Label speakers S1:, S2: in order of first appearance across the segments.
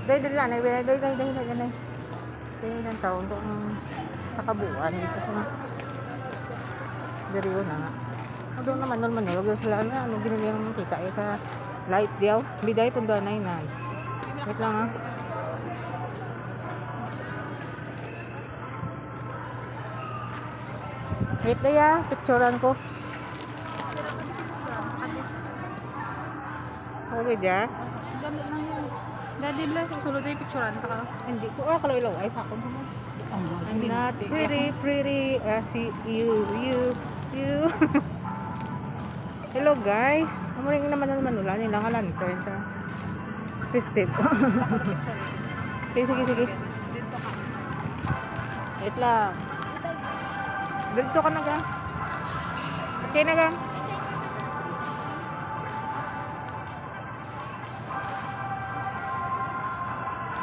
S1: Dahil lang, dahil. Dahil lang taon doon sa kabuuan dito sa diriyo na nga. Doon naman huwag sila ano ginili ang kita sa lights diyaw. Biday pundanay na. Wait lang ha. Wait na ya, picturean ko. Okay diya.
S2: Dali lang yun. Dali lang, sulod ay picturean ka.
S1: Hindi ko kalau ilaw ay sakon mo. I'm not pretty see you. Hello guys. Amuring naman ulan nila nga lantern sa festive. Sige.
S2: Dito ka.
S1: Wait lang. Dito ka na gang. Okay na gang.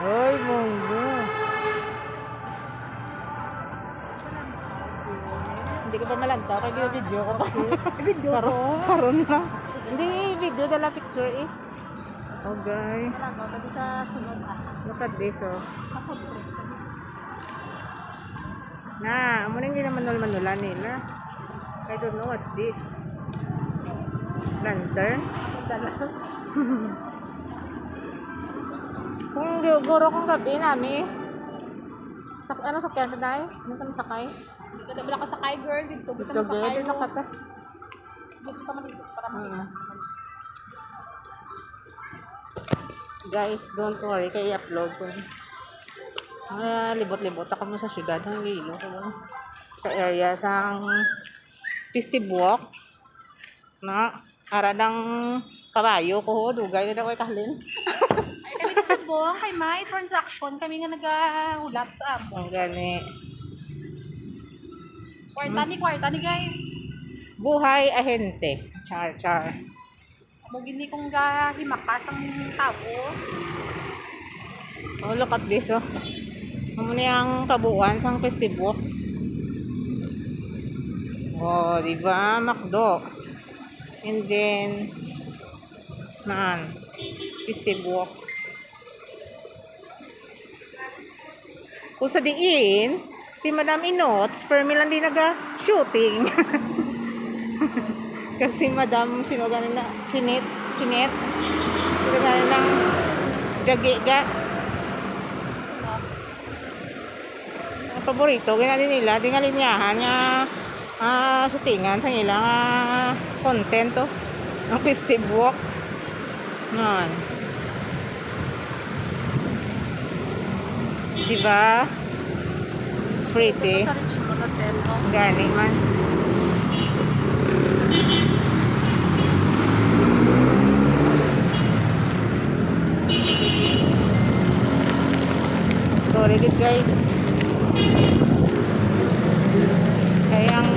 S1: Oy, monggo. Hindi ko pa malantaw kaya video ko pa.
S2: Video ko.
S1: Karon na. Hindi video dala picture eh. Okay.
S2: Talaga, dali sa sunod ah.
S1: Look at this oh.
S2: Kapag trip.
S1: Na, amo nang ginamanulan nila. I don't know what's this. Lantern? Kung guro kong gabi namin. Ano sakyan ka tayo? Ano ka nasakay?
S2: Dito na wala ka sakay girl. Dito ka
S1: Ito
S2: na sakay.
S1: dito ka ta.
S2: Dito ka man dito para makita.
S1: Guys, don't worry, kaya i-upload ko. Libot-libot ako mo sa syudad ng Ilo. Sa area sang festive walk na aradang kabayo ko dugay na daw ay kahalin.
S2: Ay kami kasi buong kay may transaction kami nga nagahulat sa amo.
S1: Ang gani.
S2: Kwarta ni guys.
S1: Buhay ahente. Char.
S2: Amo gini kong gahimakas ang tao.
S1: Oh, look at this oh. Amo ni ang kabuuan sang festive walk. Oh, di ba? Makdo. And then festive walk. Kung sa diin, si Madam Inots, per lang din naga-shooting. Kasi Madam, sino ganin na? Chinet. Sino ganin lang jagiga. Ang paborito, ginalin nila, di nga linyahan nga shootingan sa ilang content to. Ang festive walk. Nan. Diba? Pretty.
S2: Sa Richmond Hotel, no?
S1: Gani man. Sorry dit guys. Kayang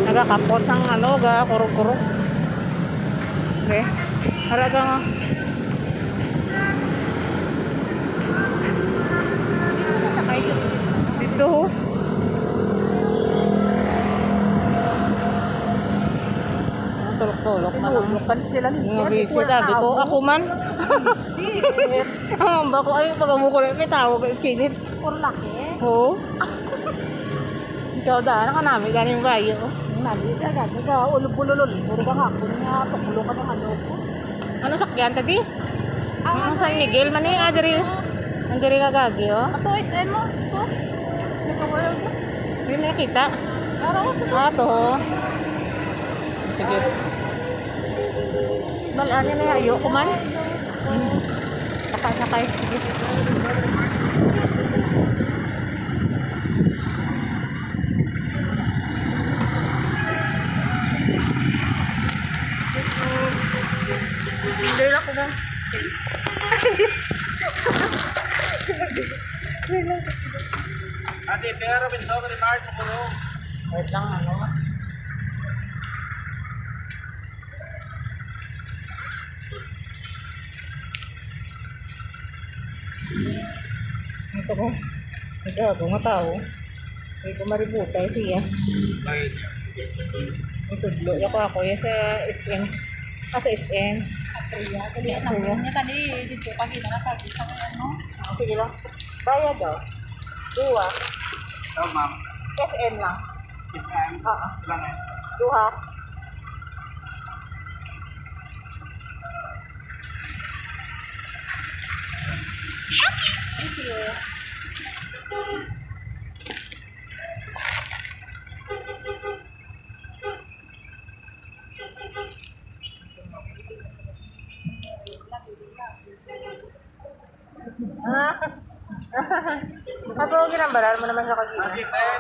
S1: nagakapot sang kurog-kurog. Okay. Haraga nga.
S2: Sakay
S1: Dito ho. Tulok-tulok man.
S2: Tulok kan sila ni.
S1: Mga busy tabi ko. Ako man.
S2: Busy.
S1: Ba ko ay pagamuko rin may tao ko iskinit.
S2: Or laki.
S1: Oo. Ikaw daan ka namin ganing bayo.
S2: Nali ka gani ka ulubululol. Puro ka nga kun nga tukulo ka ng ano ko.
S1: Ano sakyan tadi? Ang San Miguel man eh adiri. Andiri ka gagi oh.
S2: Ato SN mo. Ito. Naka-world.
S1: Hindi mo nakita.
S2: Araw ko.
S1: To. Sige. Balaan na ayo ko man. Sakay. Sige. Hindi lang ko ba?
S3: Kasi pero minsan ko ni March mo no.
S1: Wait lang ano. Ito ko. Ito nga tao. Hindi ko maributay siya.
S3: Bakit?
S1: Ito dlo. Ako ya sa SM. Sa SM.
S2: Iya, kalian lang. Niya tadi, dito pagi na nakabisa ko ano.
S1: Sige lang. Bayad daw. Duha.
S3: Oh, ma'am.
S1: SM lang.
S3: Isang.
S1: Oo.
S3: Lang eh.
S1: Duha. Thank you. Ah. Ako ginambaran mo naman sa kagina.
S3: Masih, eh.